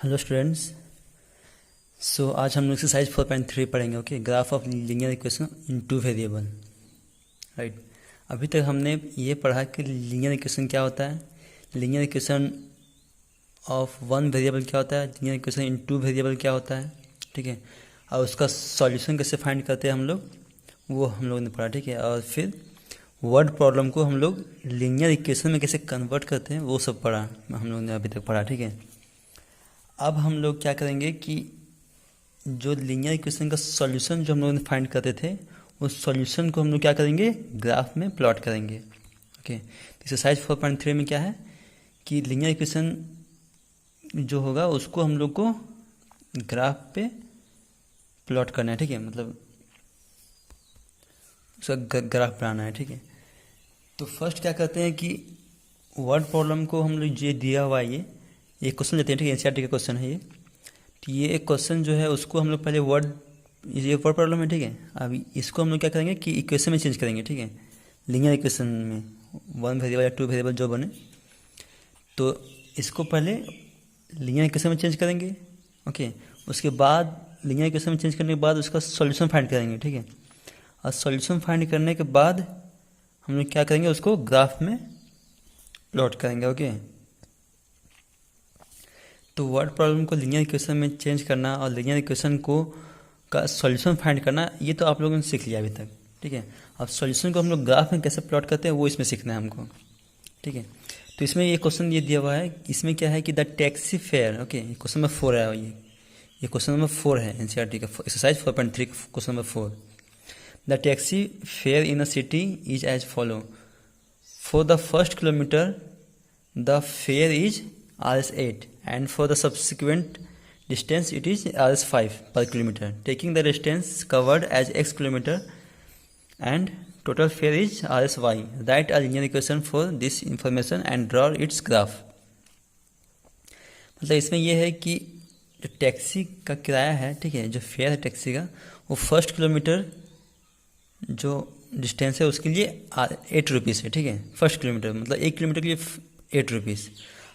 Hello students. आज हम लोग एक्सरसाइज 4.3 पढ़ेंगे। Okay, graph of linear equation in two variable. Right, अभी तक हमने ये पढ़ा कि लीनियर इक्वेशन क्या होता है, linear equation of one variable क्या होता है, linear equation in two variable क्या होता है। ठीक है, और उसका सॉल्यूशन कैसे फाइंड करते हैं हम लोग, वो हम लोग ने पढ़ा। ठीक है, और फिर वर्ड प्रॉब्लम को हम लोग लीनियर इक्वेशन में कैसे कन्वर्ट करते हैं वो सब पढ़ा हम लोग ने अभी तक पढ़ा। ठीक है, अब हम लोग क्या करेंगे कि जो लीनियर इक्वेशन का सॉल्यूशन जो हम लोगों ने फाइंड करते थे, उस सॉल्यूशन को हम लोग क्या करेंगे, ग्राफ में प्लॉट करेंगे। ओके, एक्सरसाइज 4.3 में क्या है कि लीनियर इक्वेशन जो होगा उसको हम लोग को ग्राफ पे प्लॉट करना है। ठीक है, मतलब उसका ग्राफ बनाना है। ठीक है, तो फर्स्ट क्या करते हैं कि वर्ड प्रॉब्लम को हम लोग ये दिया हुआ है, ये क्वेश्चन लेते हैं। ठीक है, एनसीईआरटी का क्वेश्चन है ये। तो ये एक क्वेश्चन जो है उसको हम लोग पहले ये वर्ड प्रॉब्लम है। ठीक है, अब इसको हम लोग क्या करेंगे कि इक्वेशन में चेंज करेंगे। ठीक है, लीनियर इक्वेशन में वन वेरिएबल या टू वेरिएबल जो बने, तो इसको पहले लीनियर इक्वेशन में चेंज करेंगे। ओके, उसके बाद लीनियर इक्वेशन में चेंज करने के बाद उसका सॉल्यूशन फाइंड करेंगे। ठीक है, और सॉल्यूशन फाइंड करने के बाद हम लोग क्या करेंगे, उसको ग्राफ में प्लॉट करेंगे। ओके, तो वर्ड प्रॉब्लम को लीनियर इक्वेशन में चेंज करना और लीनियर इक्वेशन को का सॉल्यूशन फाइंड करना, ये तो आप लोगों ने सीख लिया अभी तक। ठीक है, अब सॉल्यूशन को हम लोग ग्राफ में कैसे प्लॉट करते हैं वो इसमें सीखना है हमको। ठीक है, तो इसमें ये क्वेश्चन ये दिया हुआ है, इसमें क्या है कि the taxi fare. Okay, question number 4 है, ये क्वेश्चन नंबर 4 है एनसीईआरटी का exercise 4.3 question number 4। The taxi fare in a city is as follow. For the first kilometre the fare is Rs8 and for the subsequent distance it is Rs5 per kilometer. Taking the distance covered as x kilometer and total fare is Rsy. Write a linear equation for this information and draw its graph. मतलब इसमें यह है कि जो taxi का किराया है, ठीक है, जो फेयर है टैक्सी का, वो फर्स्ट किलोमीटर जो डिस्टेंस है उसके लिए 8 रुपीज़ है। ठीक है, फर्स्ट किलोमीटर मतलब 1 किलोमीटर के लिए 8 रुपीज़।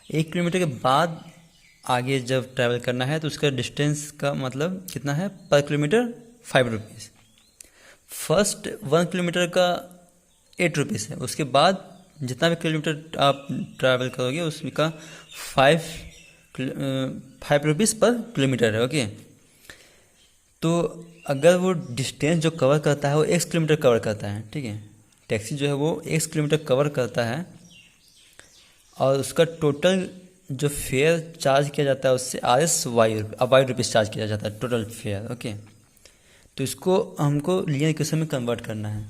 1 किलोमीटर के बाद आगे जब ट्रैवल करना है तो उसका डिस्टेंस का मतलब कितना है, पर किलोमीटर 5 रुपीज़। फर्स्ट 1 किलोमीटर का 8 रुपीज़ है, उसके बाद जितना भी किलोमीटर आप ट्रैवल करोगे उसका 5 रुपीज़ पर किलोमीटर है। ओके, तो अगर वो डिस्टेंस जो कवर करता है वो x किलोमीटर कवर करता है, ठीक है, टैक्सी जो है वो x किलोमीटर कवर करता है और उसका टोटल जो फेयर चार्ज किया जाता है उससे वाई रुपीज़ चार्ज किया जाता है टोटल फेयर। ओके, तो इसको हमको लीनियर इक्वेशन में कन्वर्ट करना है।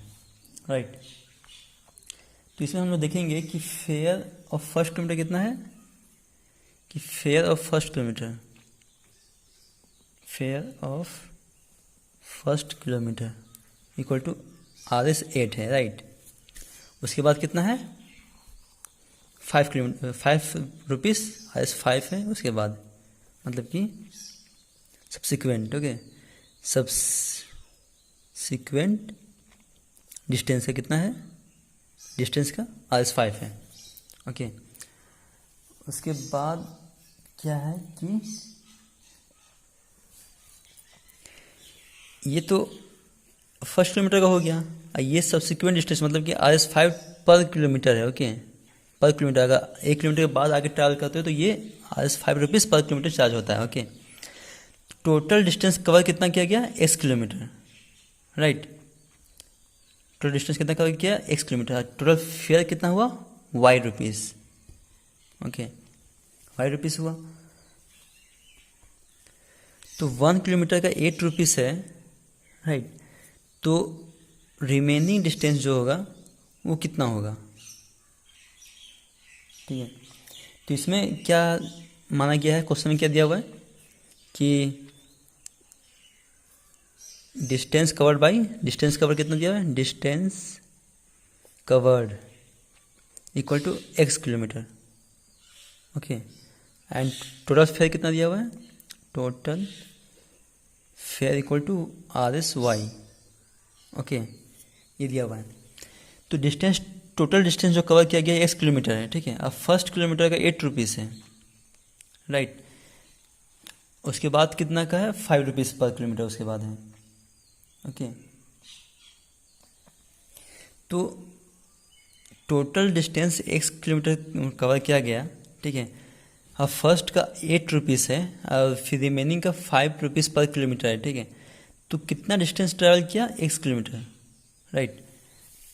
राइट, तो इसमें हम लोग देखेंगे कि फेयर ऑफ फर्स्ट किलोमीटर कितना है, कि fare of first kilometre equal to Rs8 है। राइट, उसके बाद कितना है, 5 रुपीज़ Rs5 है। उसके बाद मतलब कि सब्सिक्वेंट, ओके, सब्सिक्वेंट डिस्टेंस का कितना है, डिस्टेंस का Rs5 है। ओके, उसके बाद क्या है कि ये तो फर्स्ट किलोमीटर का हो गया, ये सब्सिक्वेंट डिस्टेंस मतलब कि Rs5 पर किलोमीटर है। ओके, पर किलोमीटर अगर 1 किलोमीटर के बाद आगे ट्रैवल करते हो तो ये Rs5 रुपीज़ पर किलोमीटर चार्ज होता है। ओके, टोटल डिस्टेंस कवर कितना किया गया, x kilometre. Right, total distance कितना कवर किया, x किलोमीटर। टोटल फेयर कितना हुआ, y rupees. Okay, y rupees हुआ, तो 1 किलोमीटर का 8 रुपीज़ है। राइट, तो रिमेनिंग डिस्टेंस जो होगा वो कितना होगा। ठीक है, तो इसमें क्या माना गया है, क्वेश्चन में क्या दिया हुआ है कि distance covered by, distance cover कितना दिया हुआ है, distance covered equal to x kilometre. Okay, and total fare कितना दिया हुआ है, total fare equal to Rsy। Okay, ये दिया हुआ है। तो डिस्टेंस, टोटल डिस्टेंस जो कवर किया गया है 1 किलोमीटर है। ठीक है, अब फर्स्ट किलोमीटर का 8 रुपीज़ है। राइट, उसके बाद कितना का है, 5 रुपीज़ पर किलोमीटर उसके बाद है। ओके, तो total distance x kilometre cover किया गया, ठीक है। अब फर्स्ट का 8 रुपीज़ है और फिर रिमेनिंग का 5 रुपीज़ पर किलोमीटर है, ठीक है। तो कितना डिस्टेंस ट्रैवल किया, x किलोमीटर, राइट।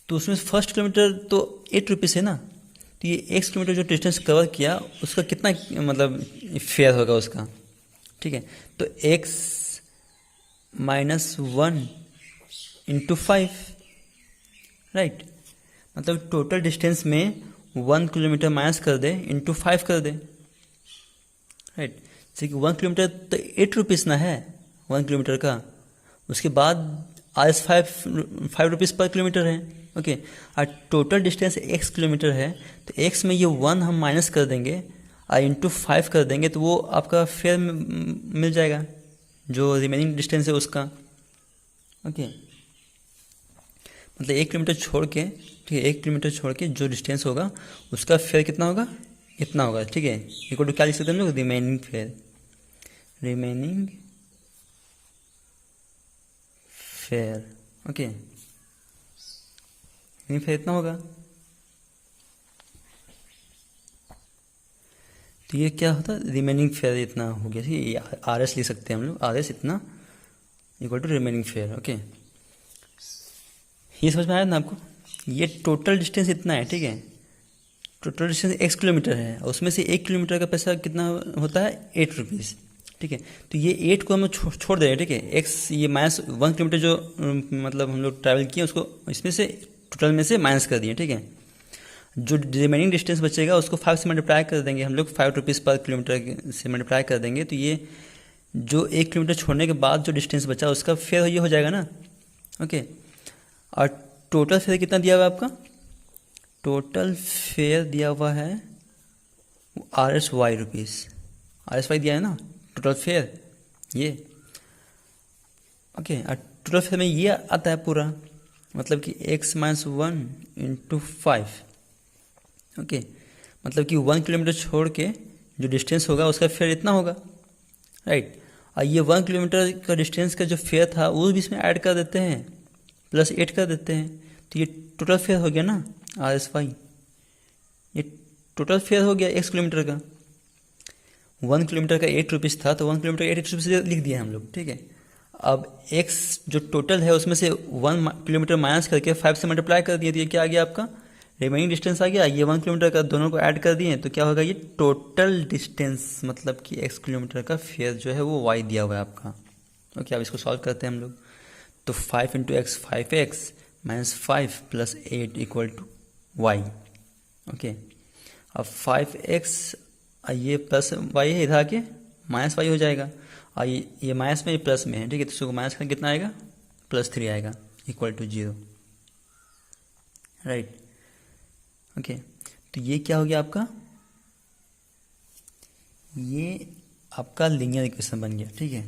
तो उसमें फर्स्ट किलोमीटर तो 8 रुपीज़ है ना, तो ये x किलोमीटर जो डिस्टेंस कवर किया उसका कितना मतलब फेयर होगा उसका, ठीक है। तो x -1 × 5, राइट। मतलब टोटल डिस्टेंस में 1 किलोमीटर माइनस कर दे × 5 कर दे, राइट। जैसे कि 1 किलोमीटर तो 8 रुपीज़ ना है 1 किलोमीटर का, उसके बाद ₹5 रुपीज़ पर किलोमीटर है, ओके। और टोटल डिस्टेंस x किलोमीटर है, तो x में ये 1 हम माइनस कर देंगे और × 5 कर देंगे, तो वो आपका फेयर मिल जाएगा जो रिमेनिंग डिस्टेंस है उसका, ओके। मतलब 1 किलोमीटर छोड़ के, ठीक है, 1 किलोमीटर छोड़ के जो डिस्टेंस होगा उसका फेयर कितना होगा, इतना होगा, ठीक है। इक्वल टू क्या लिख सकते हैं हम लोग, remaining fair, remaining fare, okay. Fair इतना होगा। तो ये क्या होता है, रिमेनिंग फेयर इतना हो गया, ठीक है। ये RS लिख सकते हैं हम लोग, RS इतना equal to remaining fare, okay. ये समझ में आया ना आपको, ये टोटल डिस्टेंस इतना है, ठीक है। टोटल डिस्टेंस x किलोमीटर है, उसमें से 1 किलोमीटर का पैसा कितना होता है, 8 रुपीज़, ठीक है। तो ये 8 को हम छोड़ दे रहे हैं, ठीक है। x ये -1 किलोमीटर जो मतलब हम लोग ट्रैवल किए उसको इसमें से टोटल में से माइनस कर दिए, ठीक है। जो रिमेनिंग डिस्टेंस बचेगा उसको 5 से मल्टीप्लाई कर देंगे हम लोग, 5 रुपीज़ पर किलोमीटर से मल्टीप्लाई कर देंगे, तो ये जो 1 किलोमीटर छोड़ने के बाद जो डिस्टेंस बचा उसका फेयर ये हो जाएगा ना, ओके। और टोटल फेयर कितना दिया हुआ है आपका, टोटल फेयर दिया हुआ है RSY रुपीज़, RSY दिया है ना टोटल फेयर ये, ओके। और टोटल फेयर में ये आता है पूरा, मतलब कि x -1 × 5, ओके। मतलब कि 1 किलोमीटर छोड़ के जो डिस्टेंस होगा उसका फेयर इतना होगा, राइट। और ये 1 किलोमीटर का डिस्टेंस का जो फेयर था वो भी इसमें ऐड कर देते हैं, +8 कर देते हैं, तो ये टोटल फेयर हो गया ना RSY, ये टोटल फेयर हो गया x किलोमीटर का। 1 किलोमीटर का 8 रुपीज़ था, तो 1 किलोमीटर 8 रुपीज़ लिख दिया हम लोग, ठीक है। अब x जो टोटल है उसमें से 1 किलोमीटर माइनस करके 5 से मल्टीप्लाई कर दिए, तो ये क्या आ गया आपका, रिमेनिंग डिस्टेंस आ गया। ये 1 किलोमीटर का दोनों को ऐड कर दिए तो क्या होगा, ये टोटल डिस्टेंस, मतलब कि x किलोमीटर का फेयर जो है वो y दिया हुआ है आपका, ओके। अब इसको सॉल्व करते हैं हम लोग, तो 5 × x 5x -5 + 8 = y, ओके। अब 5x ये +y है, इधर आके -y हो जाएगा, और ये माइनस में प्लस में है, ठीक है। तो इसको माइनस का कितना आएगा, +3 आएगा, = 0, राइट, ओके। तो ये क्या हो गया आपका, ये आपका लीनियर इक्वेशन बन गया, ठीक है।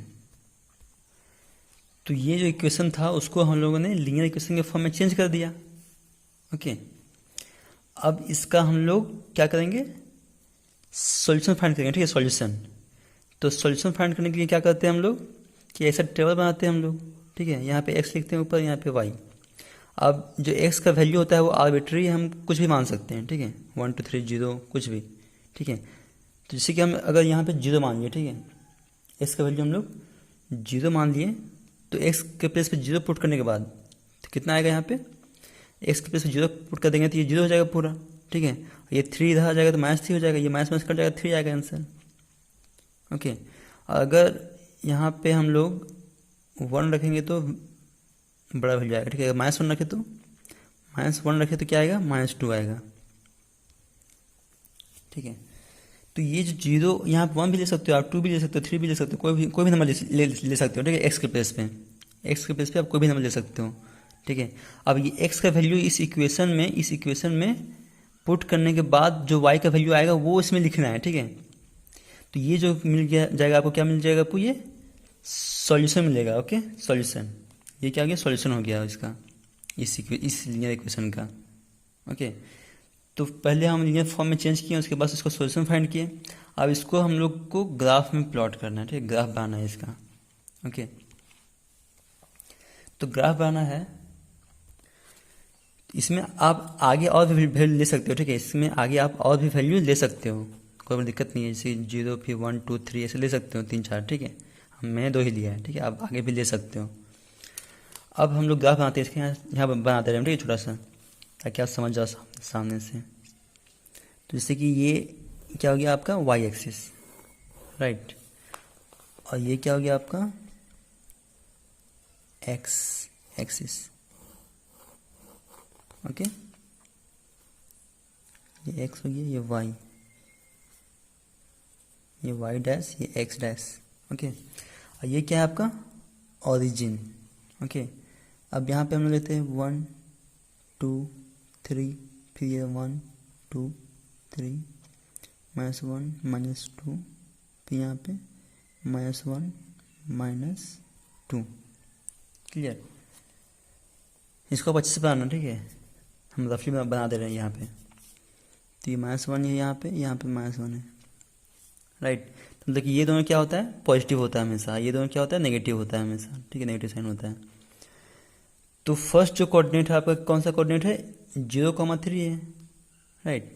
तो ये जो इक्वेशन था उसको हम लोगों ने लीनियर इक्वेशन के फॉर्म में चेंज कर दिया, ओके। अब इसका हम लोग क्या करेंगे, सॉल्यूशन फाइंड करेंगे, ठीक है, सॉल्यूशन। तो सॉल्यूशन फाइंड करने के लिए क्या करते हैं हम लोग, कि ऐसा टेबल बनाते हैं हम लोग, ठीक है। यहाँ पे x लिखते हैं ऊपर, यहाँ पे y। अब जो x का वैल्यू होता है वो आर्बिट्री, हम कुछ भी मान सकते हैं, ठीक है, 1 2 3 0 कुछ भी, ठीक है। तो जैसे कि हम अगर यहाँ पे 0 मान लिए, ठीक है, x का वैल्यू हम लोग 0 मान लिए, तो x के प्लेस पे 0 पुट करने के बाद तो कितना आएगा, यहाँ पे x के प्लेस पे 0 पुट कर देंगे तो ये 0 हो जाएगा पूरा, ठीक है। ये 3 इधर आ जाएगा तो -3 हो जाएगा, ये माइनस कट जाएगा, 3 आएगा आंसर, ओके। अगर यहाँ पे हम लोग 1 रखेंगे तो बड़ा वैल्यू आएगा, ठीक है। अगर -1 रखे तो -1 रखे तो क्या आएगा, -2 आएगा, ठीक है। तो ये जो 0 यहाँ पे 1 भी ले सकते हो आप, 2 भी ले सकते हो, 3 भी ले सकते हो, कोई भी नंबर ले सकते हो, ठीक है। x के प्लेस पे आप कोई भी नंबर ले सकते हो, ठीक है। अब ये x का वैल्यू इस इक्वेशन में पुट करने के बाद जो y का वैल्यू आएगा वो इसमें लिखना है, ठीक है। तो ये जो मिल जाएगा आपको, क्या मिल जाएगा आपको, ये सॉल्यूशन मिलेगा, ओके, सॉल्यूशन। ये क्या हो गया, सॉल्यूशन हो गया इसका, इस लीनियर इक्वेशन का, ओके। तो पहले हम लीनियर फॉर्म में चेंज किए, उसके बाद इसको सॉल्यूशन फाइंड किए। अब इसको हम लोग को ग्राफ में प्लॉट करना है, ठीक है, ग्राफ बनाना है इसका। ओके, तो ग्राफ बनाना है, इसमें आप आगे और भी वैल्यू ले सकते हो, ठीक है, इसमें आगे आप और भी वैल्यू ले सकते हो, कोई दिक्कत नहीं है, जैसे 0 फिर 1 2 3 ऐसे ले सकते हो, 3 4, ठीक है, मैंने 2 ही लिया है, ठीक है, आप आगे भी ले सकते हो। अब हम लोग ग्राफ बनाते हैं, इसके यहाँ बनाते रहे, ठीक है, छोटा सा, ताकि आप समझ जाओ सामने से। तो जैसे कि ये क्या हो गया आपका वाई एक्सिस, राइट, और ये क्या हो गया आपका एक्स एक्सिस। ओके, ये एक्स हो गया, ये वाई डैश, ये एक्स डैश। ओके, और ये क्या है आपका ओरिजिन। ओके, अब यहाँ पे हम लोग लेते हैं 1 2 3, फिर ये 1 2 3 -1 -2, फिर यहाँ पे -1 -2। क्लियर, इसको आप अच्छे से बनाना, ठीक है, हम रफली बना दे रहे हैं यहाँ पे। तो ये -1 है, यहाँ पे -1 है, राइट। तो मतलब कि ये दोनों क्या होता है पॉजिटिव होता है हमेशा, ये दोनों क्या होता है नेगेटिव होता है हमेशा, ठीक है, नेगेटिव साइन होता है। तो फर्स्ट जो कोऑर्डिनेट है आपका कौन सा कोऑर्डिनेट है 0,3 है, राइट।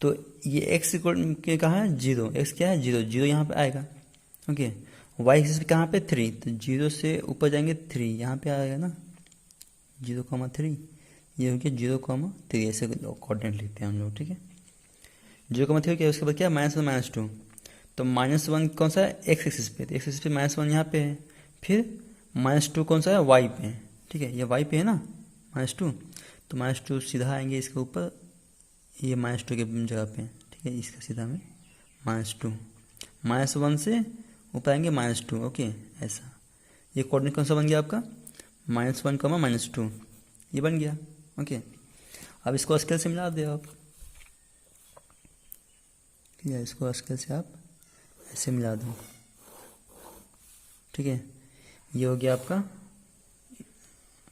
तो ये एक्स के कहाँ है 0, एक्स क्या है 0, 0 यहाँ पे आएगा। ओके, वाई एक्सिस पे कहाँ पे 3, तो 0 से ऊपर जाएंगे 3, यहाँ पे आएगा ना 0,3, ये हो गया 0,3, ऐसे कोऑर्डिनेट लिखते हैं हम लोग, ठीक है। 0,3 क्या है, उसके बाद क्या -1 -2, तो -1 कौन सा है एक्स एक्सिस पे, तो एक्स एक्सिस पे -1 यहाँ पे है, फिर -2 कौन सा है वाई पे, ठीक है, ये वाई पे है ना -2, तो -2 सीधा आएंगे इसके ऊपर, ये -2 के जगह पे, ठीक है, इसका सीधा में -2, -1 से ऊपर आएंगे -2। ओके, ऐसा ये कोऑर्डिनेट कौन सा बन गया आपका -1, -2, ये बन गया। ओके, अब इसको स्केल से मिला दे आप, या इसको स्केल से आप ऐसे मिला दो, ठीक है, ये हो गया आपका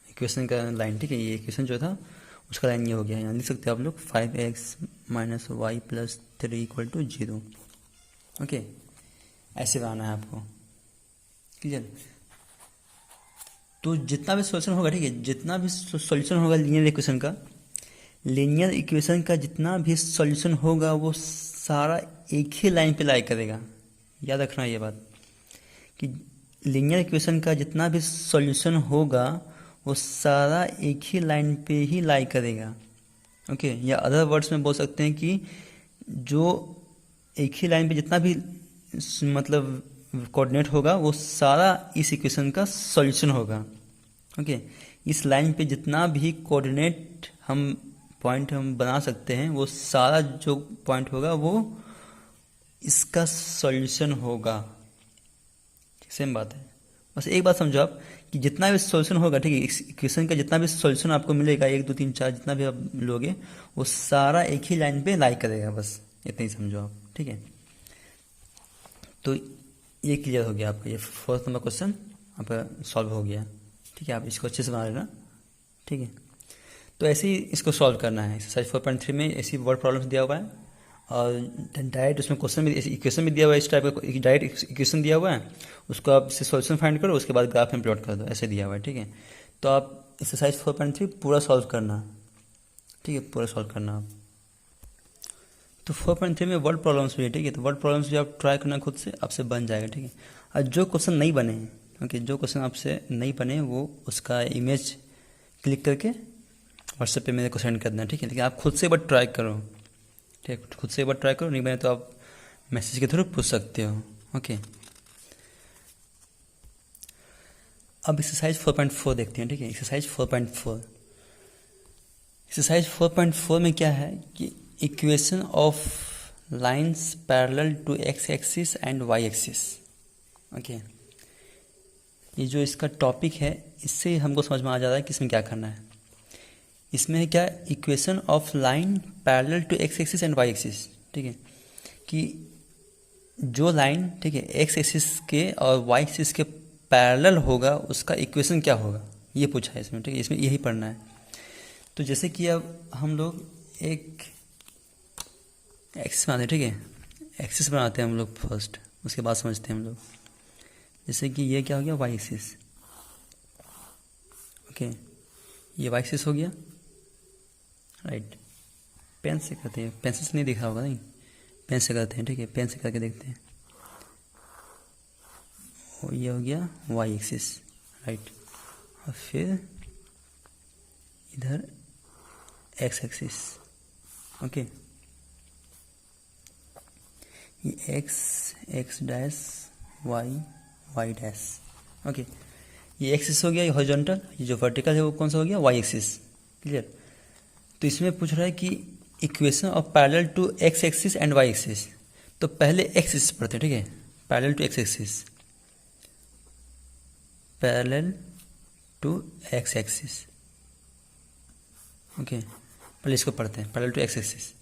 इक्वेशन का लाइन, ठीक है, ये इक्वेशन जो था उसका लाइन ये हो गया, यहाँ लिख सकते हो आप लोग 5x - y + 3 = 0। ओके, ऐसे बनाना है आपको, क्लियर। तो जितना भी सॉल्यूशन होगा, ठीक है, जितना भी सॉल्यूशन होगा लीनियर इक्वेशन का जितना भी सॉल्यूशन होगा वो सारा एक ही लाइन पे लाई करेगा। याद रखना ये बात कि लीनियर इक्वेशन का जितना भी सॉल्यूशन होगा वो सारा एक ही लाइन पे ही लाई करेगा। ओके, या अदर वर्ड्स में बोल सकते हैं कि जो एक ही लाइन पे जितना भी मतलब कोऑर्डिनेट होगा वो सारा इस इक्वेशन का सॉल्यूशन होगा। ओके, इस लाइन पे जितना भी कोऑर्डिनेट पॉइंट हम बना सकते हैं वो सारा जो पॉइंट होगा वो इसका सॉल्यूशन होगा। सेम बात है, बस एक बात समझो आप कि जितना भी सॉल्यूशन होगा, ठीक है, इस इक्वेशन का जितना भी सॉल्यूशन आपको मिलेगा 1 2 3 4 जितना भी आप लोगे वो सारा एक ही लाइन पे लाई करेगा, बस इतना ही समझो आप, ठीक है। तो ये क्लियर हो गया आपका, ये 4th नंबर क्वेश्चन आपका सॉल्व हो गया, ठीक है। आप इसको अच्छे से बना लेना, ठीक है। तो ऐसे ही इसको सॉल्व करना है। एक्सरसाइज 4.3 में ऐसी वर्ड प्रॉब्लम्स दिया हुआ है और डायरेक्ट उसमें क्वेश्चन भी इक्वेशन भी दिया हुआ है, इस टाइप का डायरेक्ट इक्वेशन दिया हुआ है, उसको आप इससे सॉल्यूशन फाइंड करो, उसके बाद ग्राफ में प्लॉट कर दो, ऐसे दिया हुआ है, ठीक है। तो आप एक्सरसाइज 4.3 पूरा सॉल्व करना, ठीक है, पूरा सॉल्व करना आप। तो 4.3 में वर्ड प्रॉब्लम्स भी है, ठीक है, तो वर्ड प्रॉब्लम्स भी आप ट्राई करना खुद से, आपसे बन जाएगा, ठीक है। और जो क्वेश्चन नहीं बने, ओके, जो क्वेश्चन आपसे नहीं बने वो उसका इमेज क्लिक करके व्हाट्सएप पे मेरे को सेंड कर देना, ठीक है। लेकिन आप खुद से एक बार ट्राई करो, ठीक है, खुद से एक बार ट्राई करो, नहीं बने तो आप मैसेज के थ्रू पूछ सकते हो। ओके, अब एक्सरसाइज 4.4 देखते हैं, ठीक है। एक्सरसाइज 4.4 में क्या है कि equation of lines parallel to x axis and y axis. Okay, ये जो इसका टॉपिक है इससे हमको समझ में आ जाता है कि इसमें क्या करना है। इसमें है क्या equation of line parallel to x axis and y axis, ठीक है, कि जो लाइन, ठीक है, एक्स एक्सिस के और वाई एक्सिस के पैरेलल होगा उसका इक्वेशन क्या होगा ये पूछा है इसमें, ठीक है, इसमें यही पढ़ना है। तो जैसे कि अब हम लोग एक एक्सिस बनाते हैं, ठीक है, एक्सिस बनाते हैं हम लोग फर्स्ट, उसके बाद समझते हैं हम लोग। जैसे कि ये क्या हो गया, वाई एक्सिस, ओके, ये वाई एक्सिस हो गया, राइट। पेन से करते हैं, पेंसिल से नहीं दिखा होगा, नहीं, पेन से करते हैं, ठीक है, पेन से करके देखते हैं। और ये हो गया वाई एक्सिस, राइट। और फिर इधर एक्स एक्सिस, ओके, ये x dash y dash, okay. ये एक्सिस हो गया, ये हॉरिजॉन्टल, ये जो वर्टिकल है वो कौन सा हो गया, वाई एक्सिस, क्लियर। तो इसमें पूछ रहा है कि equation of parallel to x axis and y axis. तो पहले एक्स एक्सिस पढ़ते हैं, ठीक है, parallel to x axis, parallel to x axis, okay, पहले इसको पढ़ते हैं, पैरेलल टू एक्स एक्सिस।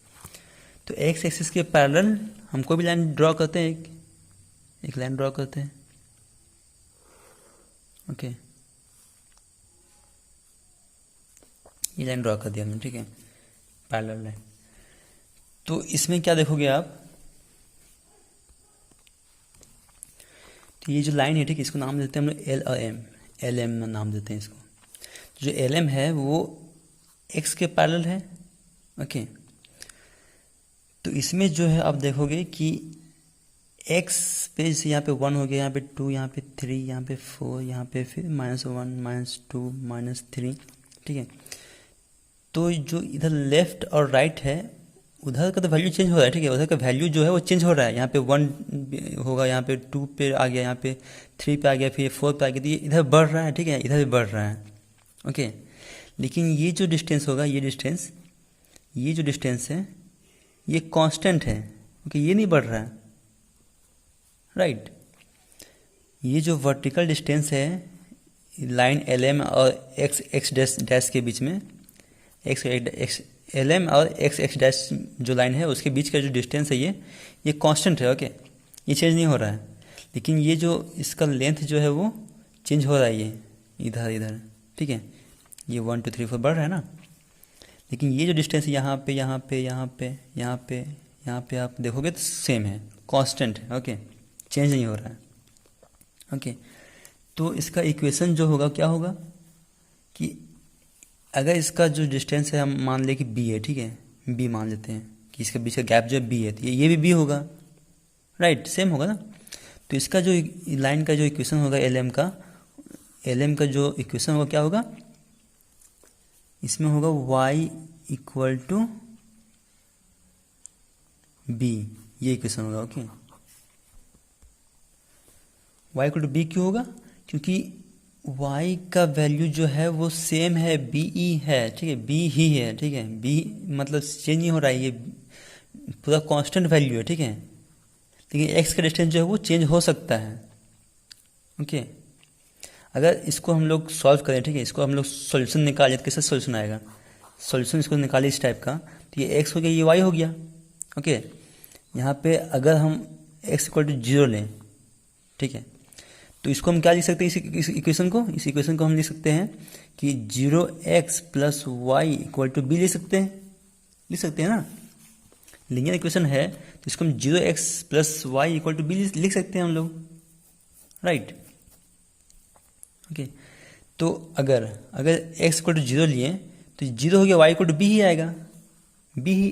तो एक्स एक्सिस के पैरेलल हम कोई भी लाइन ड्रॉ करते हैं, एक लाइन ड्रॉ करते हैं, ओके, ये लाइन ड्रॉ कर दिया हमने, ठीक है, पैरेलल लाइन। तो इसमें क्या देखोगे आप, तो ये जो लाइन है, ठीक है, इसको नाम देते हैं हम लोग एल और एम, एल एम नाम देते हैं इसको। जो एल एम है वो एक्स के पैरेलल है, ओके। तो इसमें जो है आप देखोगे कि एक्स पे जैसे यहाँ पे 1 हो गया, यहाँ पे 2, यहाँ पे 3, यहाँ पे 4, यहाँ पे फिर -1, -2, -3, ठीक है। तो जो इधर लेफ्ट और राइट है उधर का तो वैल्यू चेंज हो रहा है, ठीक है, उधर का वैल्यू जो है वो चेंज हो रहा है। यहाँ पे 1 होगा, यहाँ पे 2 पे आ गया, यहाँ पे 3 पे आ गया, फिर 4 पे आ गया, तो ये इधर बढ़ रहा है, ठीक है, इधर भी बढ़ रहा है, ओके। लेकिन ये जो डिस्टेंस होगा, ये जो डिस्टेंस है ये कांस्टेंट है, ओके, ये नहीं बढ़ रहा है, राइट। ये जो वर्टिकल डिस्टेंस है लाइन एल एम और एक्स डैश के बीच में, एल एम और एक्स डैश जो लाइन है उसके बीच का जो डिस्टेंस है ये कांस्टेंट है, ओके, ये चेंज नहीं हो रहा है। लेकिन ये जो इसका लेंथ जो है वो चेंज हो रहा है, ये इधर, ठीक है, ये 1 2 3 4 बढ़ रहा है ना। लेकिन ये जो डिस्टेंस यहाँ पे आप देखोगे तो सेम है, कांस्टेंट है, ओके, चेंज नहीं हो रहा है, ओके। तो इसका इक्वेशन जो होगा क्या होगा कि अगर इसका जो डिस्टेंस है हम मान ले कि बी है, ठीक है, बी मान लेते हैं कि इसके बीच का गैप जो है बी है, तो ये भी बी होगा, राइट, सेम होगा ना। तो इसका जो लाइन का जो इक्वेशन होगा एल एम का जो इक्वेशन होगा क्या होगा, इसमें होगा y इक्वल टू बी, ये इक्वेशन होगा, okay. y equal to b क्यों होगा, क्योंकि y का वैल्यू जो है वो सेम है, बी ई है, ठीक है, बी ही है, ठीक है, बी मतलब चेंज नहीं हो रहा है, ये पूरा कांस्टेंट वैल्यू है, ठीक है। लेकिन x का डिस्टेंस जो है वो चेंज हो सकता है, ओके। अगर इसको हम लोग सॉल्व करें, ठीक है, इसको हम लोग सॉल्यूशन निकालें तो कैसे सॉल्यूशन आएगा, सॉल्यूशन इसको निकालें इस टाइप का, तो ये x हो गया, ये y हो गया, ओके। यहाँ पे अगर हम x इक्वल टू 0 लें, ठीक है, तो इसको हम क्या लिख सकते हैं, इस इक्वेशन को हम लिख सकते हैं कि 0x + y equal to b लिख सकते हैं ना, लीनियर इक्वेशन है, तो इसको हम 0x + y equal to b लिख सकते हैं हम लोग, राइट, ओके। तो अगर x इक्वल टू 0 लिए तो 0 हो गया, y इक्वल टू b ही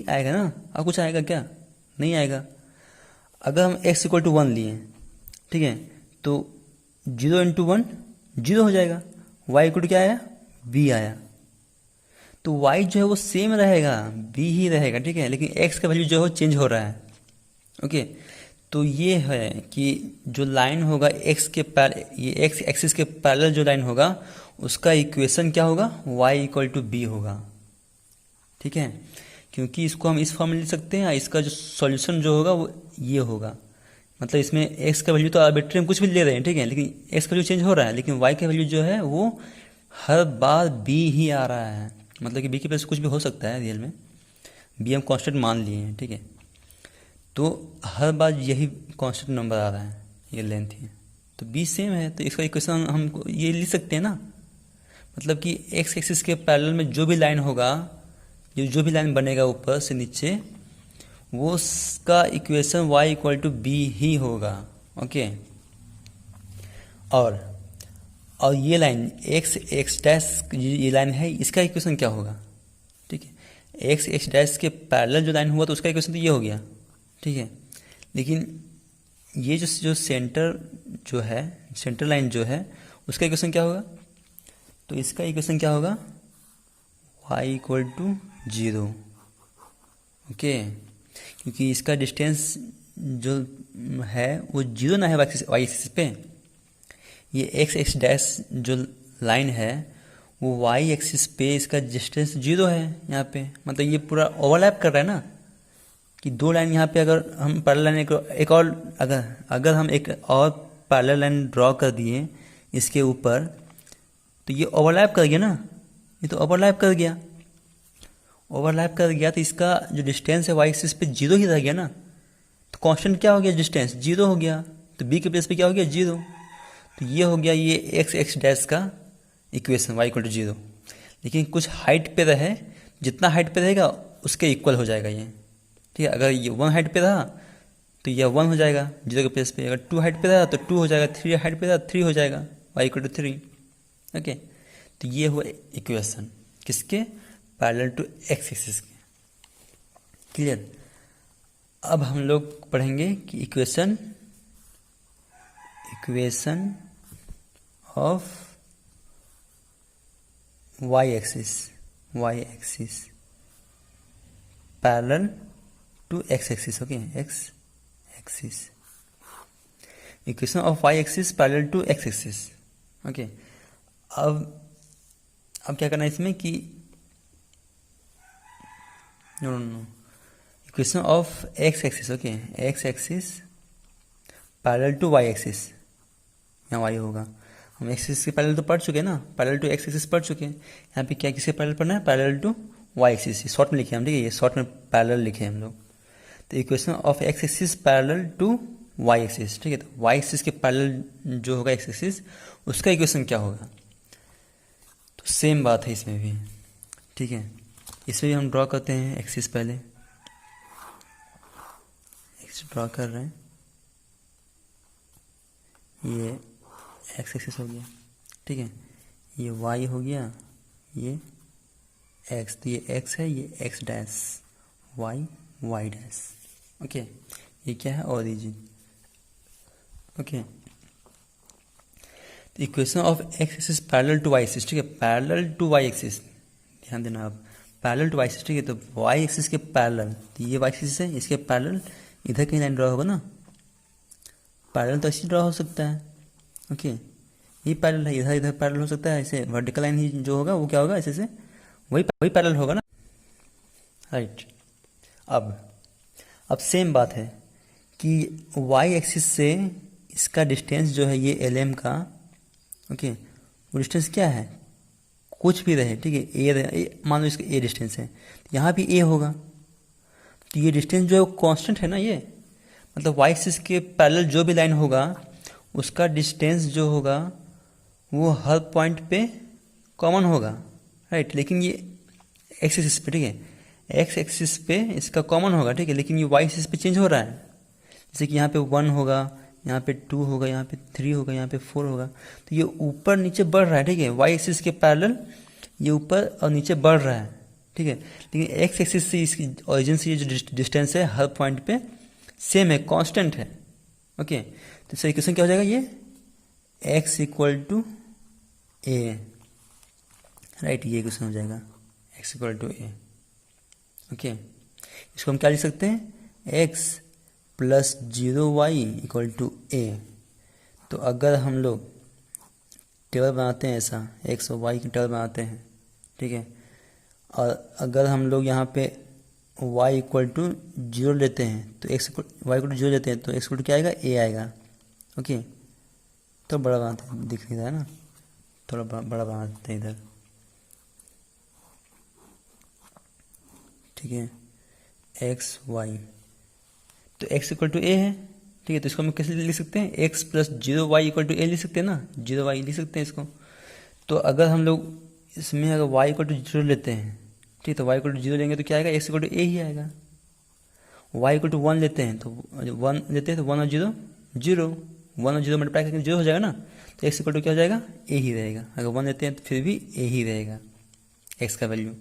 आएगा ना, और कुछ आएगा क्या, नहीं आएगा। अगर हम x इक्वल टू 1 लिए, ठीक है, तो 0 × 1 0 हो जाएगा, y इक्वल टू क्या आया, b आया, तो y जो है वो सेम रहेगा, b ही रहेगा, ठीक है, लेकिन x का वैल्यू जो है वो चेंज हो रहा है, ओके। तो ये है कि जो लाइन होगा ये x एक्सिस के पैरेलल जो लाइन होगा उसका इक्वेशन क्या होगा, y इक्वल टू बी होगा, ठीक है, क्योंकि इसको हम इस फॉर्म में लिख सकते हैं, इसका जो सॉल्यूशन जो होगा वो ये होगा, मतलब इसमें x का वैल्यू तो आर्बिट्री हम कुछ भी ले रहे हैं, ठीक है, लेकिन x का वैल्यू चेंज हो रहा है, लेकिन y का वैल्यू जो है वो हर बार b ही आ रहा है, मतलब कि b की प्लस कुछ भी हो सकता है, रियल में b हम कांस्टेंट मान लिए हैं, ठीक है, तो हर बार यही कांस्टेंट नंबर आ रहा है, ये लेंथ है, तो b सेम है, तो इसका इक्वेशन हम ये लिख सकते हैं ना, मतलब कि x एक्सिस के पैरेलल में जो भी लाइन होगा, जो भी लाइन बनेगा ऊपर से नीचे, वो उसका equation y equal to B ही होगा। ओके, और ये लाइन x डैश ये लाइन है, इसका इक्वेशन क्या होगा? ठीक है, x डैश के पैरेलल जो लाइन हुआ तो उसका इक्वेशन तो ये हो गया। ठीक है, लेकिन ये जो सेंटर लाइन जो है उसका इक्वेशन क्या होगा? तो इसका इक्वेशन क्या होगा? y equal to 0। ओके, क्योंकि इसका डिस्टेंस जो है वो 0 ना है y एक्सिस पे। ये x डैश जो लाइन है वो y एक्सिस पे इसका डिस्टेंस 0 है यहाँ पे। मतलब ये पूरा ओवरलैप कर रहा है ना, कि दो लाइन यहाँ पे अगर हम पैरेलल लाइन एक और अगर हम एक और पैरेलल लाइन ड्रॉ कर दिए इसके ऊपर, तो ये ओवरलैप कर गया ना, ये तो ओवरलैप कर गया। तो इसका जो डिस्टेंस है y एक्सिस पे 0 ही रह गया ना, तो कांस्टेंट क्या हो गया? डिस्टेंस 0 हो गया। तो b के प्लेस पे क्या हो गया? 0। तो ये हो गया ये x डैश का इक्वेशन y इक्वल टू 0। लेकिन कुछ हाइट पे रहे, जितना हाइट पे रहेगा उसके इक्वल हो जाएगा ये। ठीक है, अगर ये 1 हाइट पे रहा तो ये 1 हो जाएगा 0 के प्लेस पे। अगर 2 हाइट पे रहा तो 2 हो जाएगा, 3 हाइट पे रहा 3 हो जाएगा, y इक्वल टू 3। ओके, तो ये हुआ इक्वेशन किसके? पैरेलल टू x एक्सिस के। क्लियर? अब हम लोग पढ़ेंगे कि equation of y axis parallel to x axis. Okay, x axis, equation of y axis parallel to x axis. Okay, अब क्या करना है इसमें कि no equation of x axis. Okay, x axis parallel to y axis, यहाँ y होगा। हम x axis के पैरेलल तो पढ़ चुके हैं ना, पैरेलल टू x एक्सिस पढ़ चुके हैं। यहाँ पे क्या किसके पैरेलल पढ़ना है? Parallel to y axis. Short में लिखे हम, ठीक है, ये शॉर्ट में पैरेलल लिखे हम लोग। तो equation of x axis parallel to y axis. ठीक है, तो y एक्सिस के पैरेलल जो होगा x एक्सिस, उसका इक्वेशन क्या होगा? तो सेम बात है इसमें भी। ठीक है, इसमें भी हम ड्रॉ करते हैं एक्सिस। पहले एक्सिस ड्रॉ कर रहे हैं, ये x एक्सिस हो गया। ठीक है, ये y हो गया, ये x, तो ये x है, ये x dash, y dash. Okay, ये क्या है? ओरिजिन। ओके, तो equation of x axis parallel to y axis. ठीक है, पैरेलल टू y एक्सिस, ध्यान देना आप, पैरेलल टू y एक्सिस। ठीक है, तो y एक्सिस के पैरेलल, तो ये y एक्सिस है, इसके पैरेलल इधर कहीं लाइन ड्रॉ होगा ना। पैरेलल तो ऐसे ड्रॉ हो सकता है। ओके, ये पैरेलल है, इधर पैरेलल हो सकता है। ऐसे वर्टिकल लाइन ही जो होगा वो क्या होगा? ऐसे से वही पैरेलल होगा ना, राइट। अब सेम बात है कि y एक्सिस से इसका डिस्टेंस जो है ये lm का, ओके, वो डिस्टेंस क्या है? कुछ भी रहे, ठीक है, a मान लो इसका a डिस्टेंस है, यहाँ भी a होगा। तो ये डिस्टेंस जो है वो कांस्टेंट है ना, ये मतलब y एक्सिस के पैरेलल जो भी लाइन होगा उसका डिस्टेंस जो होगा वो हर पॉइंट पे कॉमन होगा, राइट। लेकिन ये x एक्सिस पे, ठीक है, x एक्सिस पे इसका कॉमन होगा, ठीक है, लेकिन ये y एक्सिस पे चेंज हो रहा है। जैसे कि यहाँ पे 1 होगा, यहाँ पे 2 होगा, यहाँ पे 3 होगा, यहाँ पे 4 होगा, तो ये ऊपर नीचे बढ़ रहा है, ठीक है, y एक्सिस के पैरेलल ये ऊपर और नीचे बढ़ रहा है, ठीक है। लेकिन x एक्सिस से इसकी ओरिजिन से ये जो डिस्टेंस है हर पॉइंट पे सेम है, कांस्टेंट है। ओके, तो इसका इक्वेशन क्या हो जाएगा? ये x equal to a, right, ये इक्वेशन हो जाएगा x equal to a। Okay, इसको हम क्या लिख सकते हैं? x plus 0y equal to a। तो अगर हम लोग टेबल बनाते हैं ऐसा, x और y की टेबल बनाते हैं, ठीक है, और अगर हम लोग यहाँ पे y इक्वल टू 0 लेते हैं तो y इक्वल टू 0 लेते हैं तो x इक्वल टू क्या आएगा? a आएगा। ओके, तो बड़ा बनाते हैं, दिख नहीं रहा है ना, थोड़ा बड़ा बनाते हैं इधर, ठीक है, एक्स वाई, तो x इक्वल टू a है, ठीक है, तो इसको हम कैसे लिख सकते हैं? x plus 0y equal to a लिख सकते हैं ना, 0y लिख सकते हैं इसको। तो अगर हम लोग इसमें अगर y इक्वल टू 0 लेते हैं, ठीक है, तो y इक्वल टू 0 लेंगे तो क्या आएगा? x इक्वल टू a ही आएगा। वाई इक्वल टू 1 लेते हैं तो 1 लेते हैं तो 1 और 0 0, 1 और 0 मल्टीप्लाई करके 0 हो जाएगा ना, तो एक्स इक्वल टू क्या हो जाएगा, ए ही रहेगा। अगर 1 लेते हैं तो फिर भी ए ही रहेगा एक्स का वैल्यू।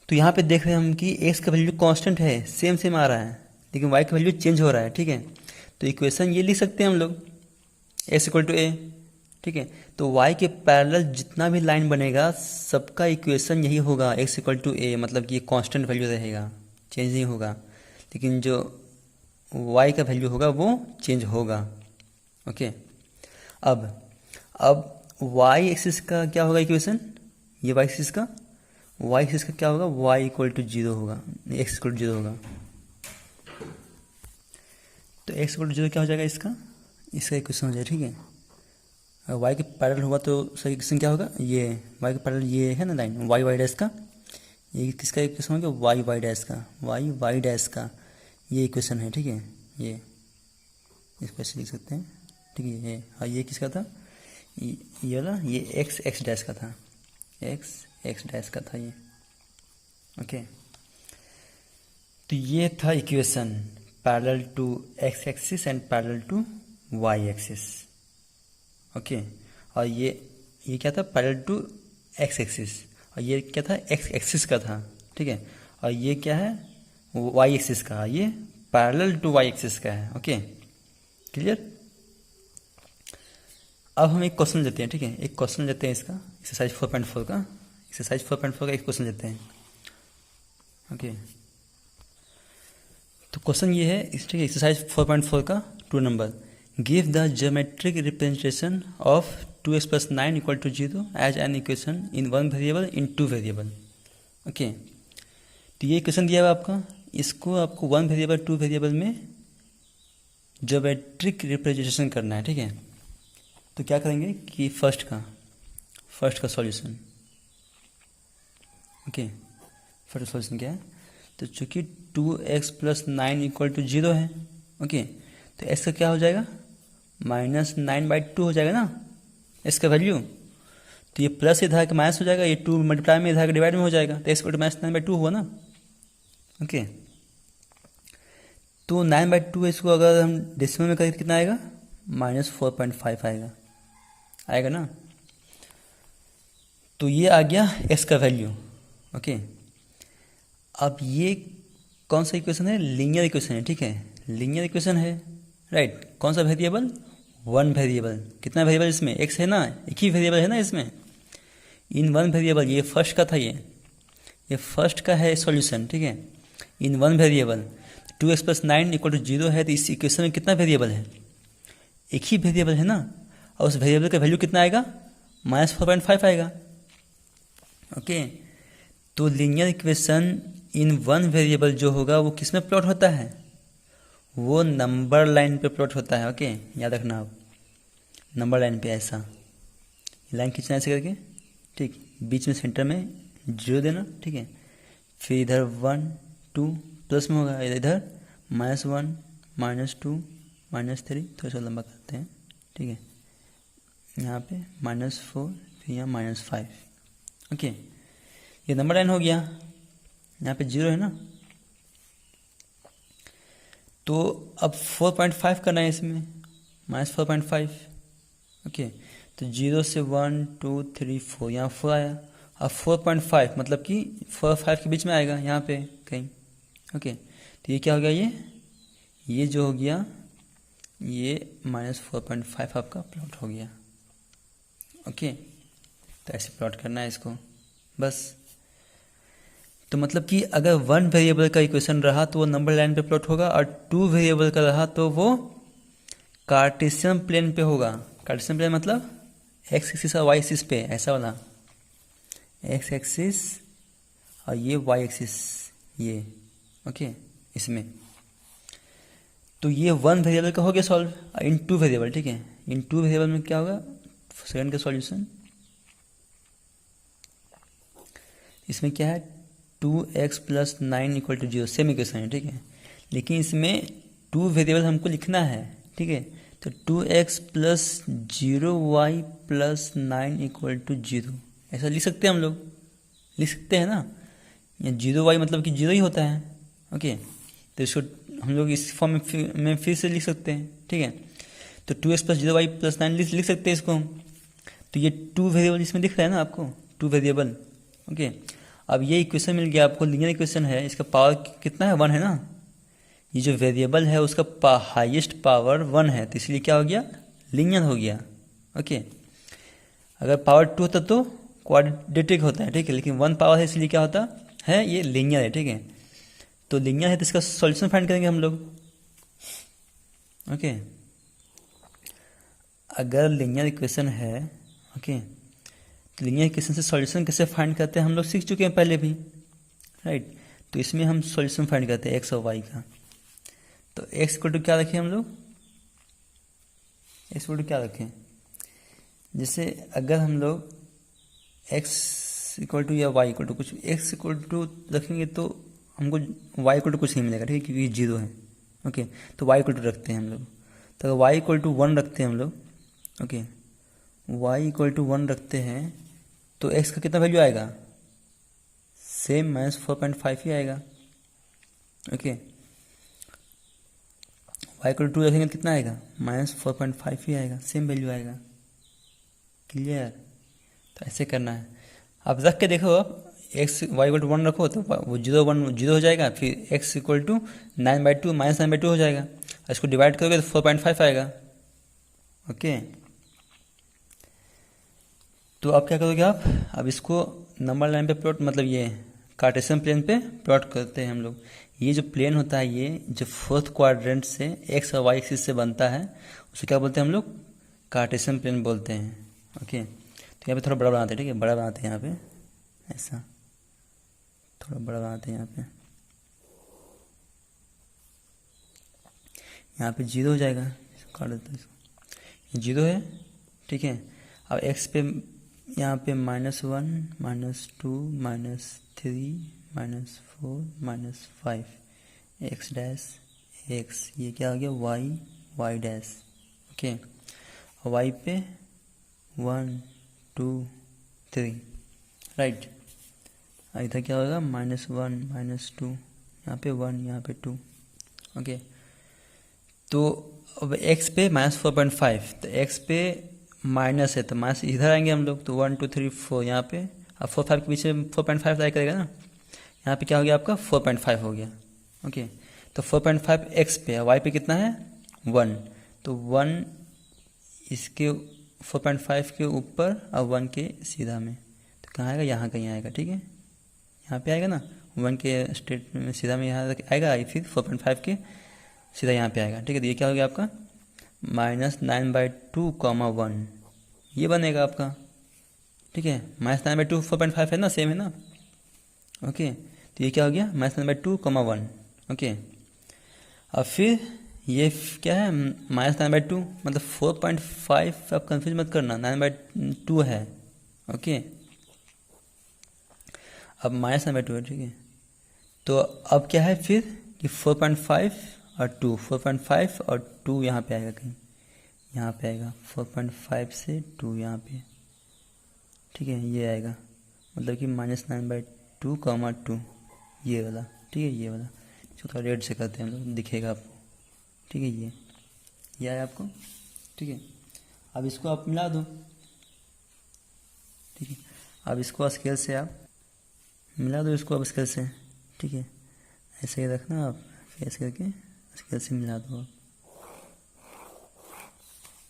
तो यहाँ पे देख रहे हैं हम कि एक्स का वैल्यू कांस्टेंट है, सेम सेम आ रहा है, लेकिन वाई का वैल्यू चेंज हो रहा है, ठीक है। तो इक्वेशन ये लिख सकते हैं हम लोग, एक्स इक्वल टू ए, ठीक है। तो वाई के पैरेलल जितना भी लाइन बनेगा सबका इक्वेशन यही होगा, एक्स इक्वल टू ए, मतलब कि ये कांस्टेंट वैल्यू रहेगा, चेंज नहीं होगा। लेकिन जो वाई का वैल्यू होगा वो चेंज होगा, ओके। अब वाई एक्सिस का क्या होगा इक्वेशन, ये वाई एक्सिस का क्या होगा, वाई इक्वल टू 0 होगा, एक्स इक्वल टू 0 होगा। तो एक्स इक्वल टू 0 क्या हो जाएगा, इसका इक्वेशन हो जाएगा, ठीक है। अगर वाई के पैरेलल हुआ तो सही इक्वेशन क्या होगा, ये वाई के पैरेलल ये है ना लाइन, वाई वाई डैश का, ये किसका इक्वेशन हो गया, वाई वाई डैश का, वाई वाई डैश का ये इक्वेशन है, ठीक है। ये इसको ऐसे लिख सकते हैं, ठीक है। ये हाँ, ये किसका था, ये वाला, ये एक्स एक्स डैश का था, एक्स एक्स डैश का था ये, ओके। तो ये था equation parallel to x axis and parallel to y axis, okay. और ये क्या था, पैरेलल टू एक्स एक्सिस, और ये क्या था, एक्स एक्सिस का था, ठीक है। और ये क्या है, वाई एक्सिस का, ये पैरेलल टू वाई एक्सिस का है, ओके, क्लियर। अब हम एक क्वेश्चन लेते हैं, ठीक है, एक क्वेश्चन लेते हैं इसका, एक्सरसाइज 4.4 का, एक्सरसाइज 4.4 का एक क्वेश्चन लेते हैं, ओके। तो क्वेश्चन ये है, ठीक है, एक्सरसाइज 4.4 का 2 number, give the geometric representation of 2x + 9 = 0 as an equation in 1 variable in 2 variable, okay. तो ये इक्वेशन दिया हुआ आपका, इसको आपको 1 वेरिएबल 2 वेरिएबल में ज्योमेट्रिक रिप्रेजेंटेशन करना है, ठीक है। तो क्या करेंगे कि फर्स्ट का सॉल्यूशन, ओके, फर्स्ट सॉल्यूशन क्या है, तो चूंकि 2x + 9 = 0 है, ओके, तो x का क्या हो जाएगा, -9/2 हो जाएगा ना x का वैल्यू। तो ये प्लस इधर के माइनस हो जाएगा, ये 2 मल्टीप्लाई में इधर के डिवाइड में हो जाएगा, तो x = -9/2 हुआ ना, ओके। तो 9/2 इसको अगर हम डेसिमल में करें कितना आएगा, -4.5 आएगा ना। तो ये आ गया x का वैल्यू, ओके। अब ये कौन सा इक्वेशन है, लीनियर इक्वेशन है, ठीक है, लीनियर इक्वेशन है, राइट। कौन सा वेरिएबल, 1 वेरिएबल, कितना वेरिएबल इसमें, x है ना, एक ही वेरिएबल है ना इसमें, इन 1 वेरिएबल, ये फर्स्ट का था, ये फर्स्ट का है सॉल्यूशन, ठीक है, इन 1 वेरिएबल 2x + 9 = 0 है। तो इस इक्वेशन में कितना वेरिएबल है, एक ही वेरिएबल है ना, और उस वेरिएबल का वैल्यू कितना आएगा, -4.5 आएगा, ओके। तो लीनियर इक्वेशन इन 1 वेरिएबल जो होगा वो किस में प्लॉट होता है, वो नंबर लाइन पे प्लॉट होता है, ओके, याद रखना आप, नंबर लाइन पे ऐसा लाइन खींचना ऐसे करके, ठीक, बीच में सेंटर में 0 देना, ठीक है, फिर इधर 1 2 प्लस में होगा, इधर -1 -2 -3, थोड़ा सा लंबा करते हैं, ठीक है, यहाँ पे -4, फिर यहाँ -5, ओके। ये नंबर लाइन हो गया, यहाँ पे 0 है ना। तो अब 4.5 करना है इसमें, -4.5, ओके। तो 0 से 1 2 3 4, यहाँ 4 आया। अब 4.5 मतलब कि 4 और 5 के बीच में आएगा यहाँ पे कहीं, ओके। तो ये क्या हो गया, ये जो हो गया ये -4.5 आपका प्लॉट हो गया, ओके। तो ऐसे प्लॉट करना है इसको बस। तो मतलब कि अगर 1 वेरिएबल का इक्वेशन रहा तो वो नंबर लाइन पे प्लॉट होगा, और 2 वेरिएबल का रहा तो वो कार्टेशियन प्लेन पे होगा। कार्टेशियन प्लेन मतलब एक्स एक्सिस और वाई एक्सिस पे, ऐसा वाला एक्स एक्सिस और ये वाई एक्सिस, ये ओके इसमें। तो ये 1 वेरिएबल का हो गया सॉल्व इन 2 वेरिएबल, ठीक है। इन 2 वेरिएबल में क्या होगा, सेकंड का सॉल्यूशन, इसमें क्या है 2x + 9 = 0, सेम इक्वेशन है, ठीक है। लेकिन इसमें 2 वेरिएबल हमको लिखना है, ठीक है। तो 2x + 0y + 9 = 0, ऐसा लिख सकते हैं हम लोग, लिख सकते हैं ना। ये 0y मतलब कि 0 ही होता है, ओके। तो इसको हम लोग इस फॉर्म में फिर से लिख सकते हैं, ठीक है। तो 2x प्लस 0y प्लस 9 लिख सकते हैं इसको हम। तो ये 2 वेरिएबल इसमें दिख रहा है ना आपको, 2 वेरिएबल, ओके। अब ये इक्वेशन मिल गया आपको, लीनियर इक्वेशन है, इसका पावर कितना है, 1 है ना। ये जो वेरिएबल है उसका हाईएस्ट पावर 1 है, तो इसलिए क्या हो गया, लीनियर हो गया, ओके। अगर पावर 2 होता तो क्वाड्रेटिक होता है, ठीक है, लेकिन 1 पावर है इसलिए क्या होता है, ये लीनियर है, ठीक है। तो लीनियर है तो इसका सॉल्यूशन फाइंड करेंगे हम लोग, ओके। अगर लीनियर इक्वेशन है, ओके, तो लीनियर इक्वेशन से सॉल्यूशन कैसे फाइंड करते हैं हम लोग सीख चुके हैं पहले भी, राइट। तो इसमें हम सॉल्यूशन फाइंड करते हैं एक्स और वाई का। तो एक्स इक्वल टू क्या रखें हम लोग, एक्स इक्वल टू क्या रखें, जैसे अगर हम लोग एक्स इक्वल टू या वाई इक्वल टू कुछ, एक्स इक्वल टू रखेंगे तो हमको वाई इक्वल टू कुछ नहीं मिलेगा, ठीक है, क्योंकि 0 है, ओके। तो वाई इक्वल टू रखते हैं हम लोग। तो अगर वाई इक्वल टू 1 रखते हैं हम लोग, ओके, वाई इक्वल टू 1 रखते हैं तो एक्स का कितना वैल्यू आएगा, सेम -4.5 ही आएगा, ओके। वाई इक्वल टू रखेंगे तो कितना आएगा, -4.5 ही आएगा, सेम वैल्यू आएगा, क्लियर। तो ऐसे करना है, आप रख के देखो, आप एक्स वाई इक्वल टू 1 रखो तो वो 0 हो जाएगा, फिर एक्स इक्वल टू 9/2 -9/2 हो जाएगा, और इसको डिवाइड करोगे तो 4.5 आएगा, ओके। तो आप क्या करोगे, आप अब इसको नंबर लाइन पे प्लॉट, मतलब ये कार्टेशियन प्लेन पे प्लॉट करते हैं हम लोग। ये जो प्लेन होता है, ये जो फोर्थ क्वाड्रेंट से एक्स और वाई एक्सिस से बनता है, उसे क्या बोलते हैं हम लोग, कार्टेशियन प्लेन बोलते हैं, ओके। तो यहाँ पे थोड़ा बड़ा बनाते हैं, ठीक है, बड़ा बनाते हैं यहाँ पे, ऐसा थोड़ा बड़ा बनाते हैं यहाँ पे, यहाँ पे 0 हो जाएगा, काट देते हैं इसको, 0 है, ठीक है। अब एक्स पे यहाँ पे -1 -2 -3 -4 -5 एक्स डैश एक्स, ये क्या हो गया, वाई डैश, ओके। और वाई पे 1 2 3, राइट। इधर क्या होगा, -1 -2, यहाँ पे 1 यहाँ पे 2, ओके। तो अब एक्स पे -4.5, तो एक्स पे माइनस है तो माइनस इधर आएंगे हम लोग, तो 1 2 3 4 यहाँ पे, अब 4 5 के पीछे 4.5 लाइक करेगा ना, यहाँ पे क्या हो गया आपका 4.5 हो गया, ओके। तो 4.5 एक्स पे, वाई पे कितना है 1, तो 1 इसके 4.5 के ऊपर और 1 के सीधा में, तो कहाँ आएगा, यहाँ कहीं आएगा, ठीक है, यहाँ पे आएगा ना, 1 के स्ट्रेट में सीधा में यहाँ आएगा, फिर 4.5 के सीधा यहाँ पे आएगा, ठीक है। तो ये क्या हो गया आपका -9/2, 1, ये बनेगा आपका, ठीक है। -9/2 4.5 है ना, सेम है ना, ओके। तो ये क्या हो गया, -9/2, 1, ओके। अब फिर ये क्या है, -9/2 मतलब 4.5, आप कंफ्यूज मत करना, 9/2 है, ओके। अब -9/2 है, ठीक है। तो अब क्या है फिर कि 4.5 और 2, 4.5 और 2 यहाँ पे आएगा, कहीं यहाँ पे आएगा, 4.5 से 2 यहाँ पे, ठीक है, ये आएगा, मतलब कि -9/2, 2, ये वाला, ठीक है, ये वाला। इसको थोड़ा रेड से करते हैं हम लोग, दिखेगा आपको, ठीक है, ये आया आपको, ठीक है। अब इसको आप मिला दो, ठीक है। अब इसको स्केल से आप मिला दो, इसको अब स्केल से, ठीक है, ऐसे ही रखना आप, ऐसे करके स्केल से मिला दो आप।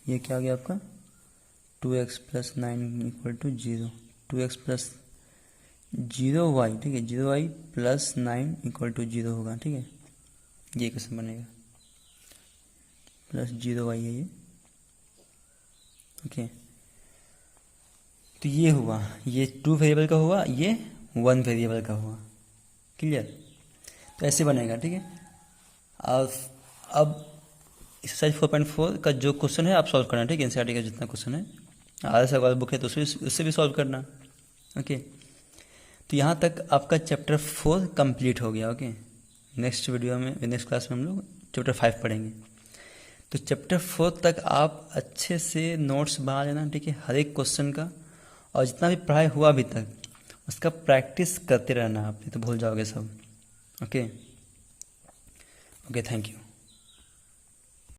ये क्या हो गया आपका 2x + 9 = 0, 2x + 0y, ठीक है, 0y + 9 = 0 होगा, ठीक है, ये क्वेश्चन बनेगा, +0y है ये, ओके। तो ये हुआ, ये 2 वेरिएबल का हुआ, ये 1 वेरिएबल का हुआ, क्लियर। तो ऐसे बनेगा, ठीक है। अब एक्सरसाइज 4.4 का जो क्वेश्चन है आप सॉल्व करना, ठीक है, एनसीईआरटी का जितना क्वेश्चन है, आधा से बुक है तो उससे भी सॉल्व करना, ओके। तो यहाँ तक आपका चैप्टर 4 कंप्लीट हो गया, ओके। नेक्स्ट वीडियो में, नेक्स्ट क्लास में हम लोग चैप्टर 5 पढ़ेंगे। तो चैप्टर 4 तक आप अच्छे से नोट्स बना लेना, ठीक है, हर एक क्वेश्चन का, और जितना भी पढ़ाई हुआ अभी तक उसका प्रैक्टिस करते रहना, आप नहीं तो भूल जाओगे सब, ओके। Okay, thank you.